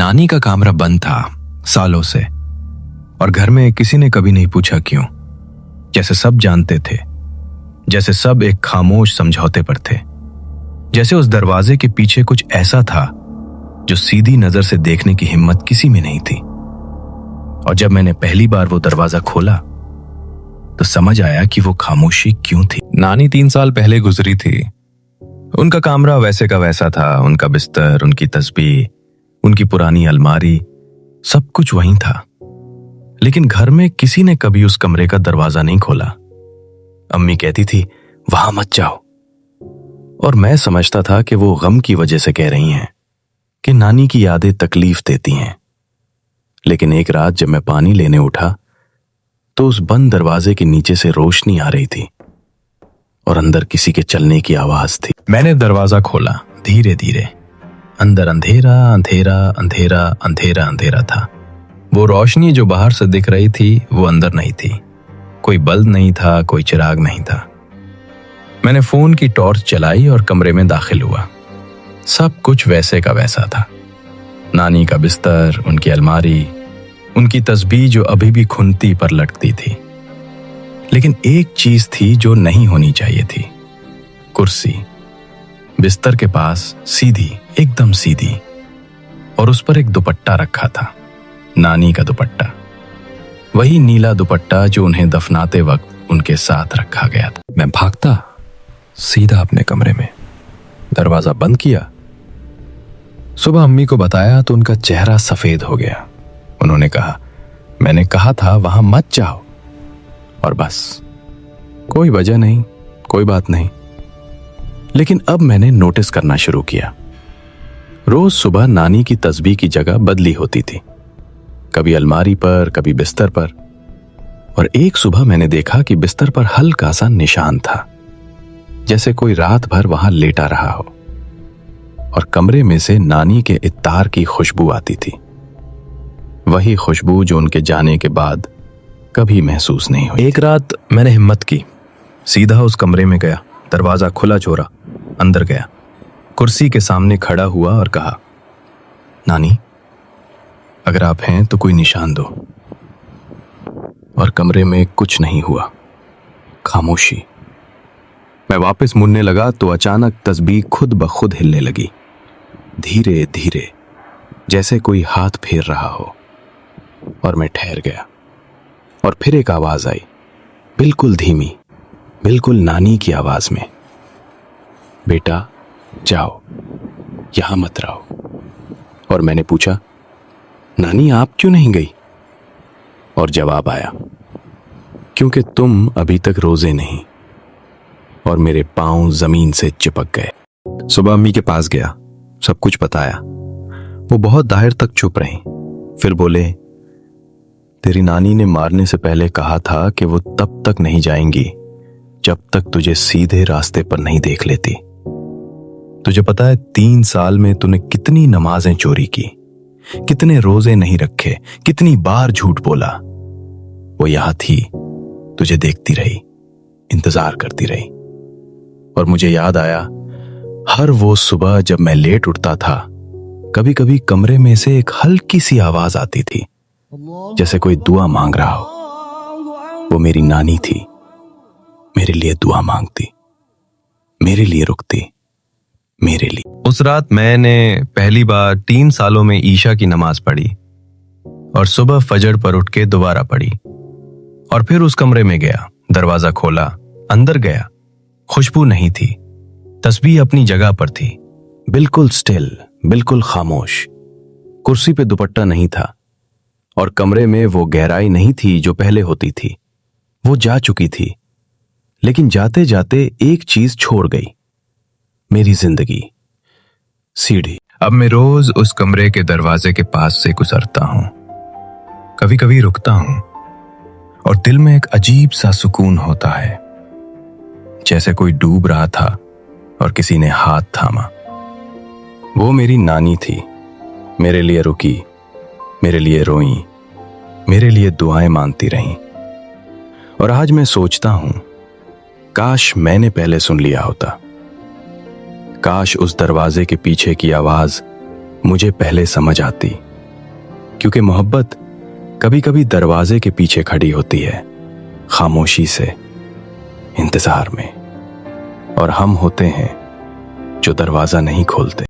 नानी का कमरा बंद था सालों से, और घर में किसी ने कभी नहीं पूछा क्यों। जैसे सब जानते थे, जैसे सब एक खामोश समझौते पर थे, जैसे उस दरवाजे के पीछे कुछ ऐसा था जो सीधी नजर से देखने की हिम्मत किसी में नहीं थी। और जब मैंने पहली बार वो दरवाजा खोला तो समझ आया कि वो खामोशी क्यों थी। नानी 3 साल पहले गुजरी थी। उनका कमरा वैसे का वैसा था, उनका बिस्तर, उनकी तस्बीह, उनकी पुरानी अलमारी, सब कुछ वहीं था। लेकिन घर में किसी ने कभी उस कमरे का दरवाजा नहीं खोला। अम्मी कहती थी, वहां मत जाओ। और मैं समझता था कि वो गम की वजह से कह रही हैं, कि नानी की यादें तकलीफ देती हैं। लेकिन एक रात जब मैं पानी लेने उठा तो उस बंद दरवाजे के नीचे से रोशनी आ रही थी और अंदर किसी के चलने की आवाज थी। मैंने दरवाजा खोला धीरे धीरे। अंदर अंधेरा अंधेरा अंधेरा अंधेरा अंधेरा था। वो रोशनी जो बाहर से दिख रही थी वो अंदर नहीं थी। कोई बल्ब नहीं था, कोई चिराग नहीं था। मैंने फोन की टॉर्च चलाई और कमरे में दाखिल हुआ। सब कुछ वैसे का वैसा था। नानी का बिस्तर, उनकी अलमारी, उनकी तस्बीह जो अभी भी खुंती पर लटकती थी। लेकिन एक चीज थी जो नहीं होनी चाहिए थी। कुर्सी बिस्तर के पास सीधी, एकदम सीधी, और उस पर एक दुपट्टा रखा था, नानी का दुपट्टा। वही नीला दुपट्टा जो उन्हें दफनाते वक्त उनके साथ रखा गया था। मैं भागता सीधा अपने कमरे में, दरवाजा बंद किया। सुबह अम्मी को बताया तो उनका चेहरा सफेद हो गया। उन्होंने कहा, मैंने कहा था वहां मत जाओ। और बस, कोई वजह नहीं, कोई बात नहीं। लेकिन अब मैंने नोटिस करना शुरू किया। रोज सुबह नानी की तस्बीह की जगह बदली होती थी, कभी अलमारी पर, कभी बिस्तर पर। और एक सुबह मैंने देखा कि बिस्तर पर हल्का सा निशान था, जैसे कोई रात भर वहां लेटा रहा हो। और कमरे में से नानी के इत्तार की खुशबू आती थी, वही खुशबू जो उनके जाने के बाद कभी महसूस नहीं हुई। एक रात मैंने हिम्मत की, सीधा उस कमरे में गया, दरवाजा खुला छोड़ा, अंदर गया, कुर्सी के सामने खड़ा हुआ और कहा, नानी, अगर आप हैं तो कोई निशान दो। और कमरे में कुछ नहीं हुआ, खामोशी। मैं वापस मुड़ने लगा तो अचानक तस्बीह खुद ब खुद हिलने लगी, धीरे धीरे, जैसे कोई हाथ फेर रहा हो। और मैं ठहर गया। और फिर एक आवाज आई, बिल्कुल धीमी, बिल्कुल नानी की आवाज में, बेटा जाओ, यहां मत रहो। और मैंने पूछा, नानी आप क्यों नहीं गई? और जवाब आया, क्योंकि तुम अभी तक रोजे नहीं। और मेरे पांव जमीन से चिपक गए। सुबह अम्मी के पास गया, सब कुछ बताया। वो बहुत देर तक चुप रही, फिर बोले, तेरी नानी ने मारने से पहले कहा था कि वो तब तक नहीं जाएंगी जब तक तुझे सीधे रास्ते पर नहीं देख लेती। तुझे पता है 3 साल में तूने कितनी नमाजें चोरी की, कितने रोजे नहीं रखे, कितनी बार झूठ बोला। वो यहां थी, तुझे देखती रही, इंतजार करती रही। और मुझे याद आया, हर वो सुबह जब मैं लेट उठता था, कभी कभी कमरे में से एक हल्की सी आवाज आती थी, जैसे कोई दुआ मांग रहा हो। वो मेरी नानी थी, मेरे लिए दुआ मांगती, मेरे लिए रुकती, मेरे लिए। उस रात मैंने पहली बार 3 सालों में ईशा की नमाज पढ़ी और सुबह फजर पर उठ के दोबारा पढ़ी। और फिर उस कमरे में गया, दरवाजा खोला, अंदर गया। खुशबू नहीं थी, तस्बीह अपनी जगह पर थी, बिल्कुल स्टिल, बिल्कुल खामोश। कुर्सी पे दुपट्टा नहीं था और कमरे में वो गहराई नहीं थी जो पहले होती थी। वो जा चुकी थी, लेकिन जाते जाते एक चीज छोड़ गई, मेरी जिंदगी, सीढ़ी। अब मैं रोज उस कमरे के दरवाजे के पास से गुजरता हूं, कभी कभी रुकता हूं और दिल में एक अजीब सा सुकून होता है, जैसे कोई डूब रहा था और किसी ने हाथ थामा। वो मेरी नानी थी, मेरे लिए रुकी, मेरे लिए रोई, मेरे लिए दुआएं मांगती रहीं। और आज मैं सोचता हूं, काश मैंने पहले सुन लिया होता, काश उस दरवाजे के पीछे की आवाज मुझे पहले समझ आती। क्योंकि मोहब्बत कभी कभी दरवाजे के पीछे खड़ी होती है, खामोशी से, इंतजार में, और हम होते हैं जो दरवाजा नहीं खोलते।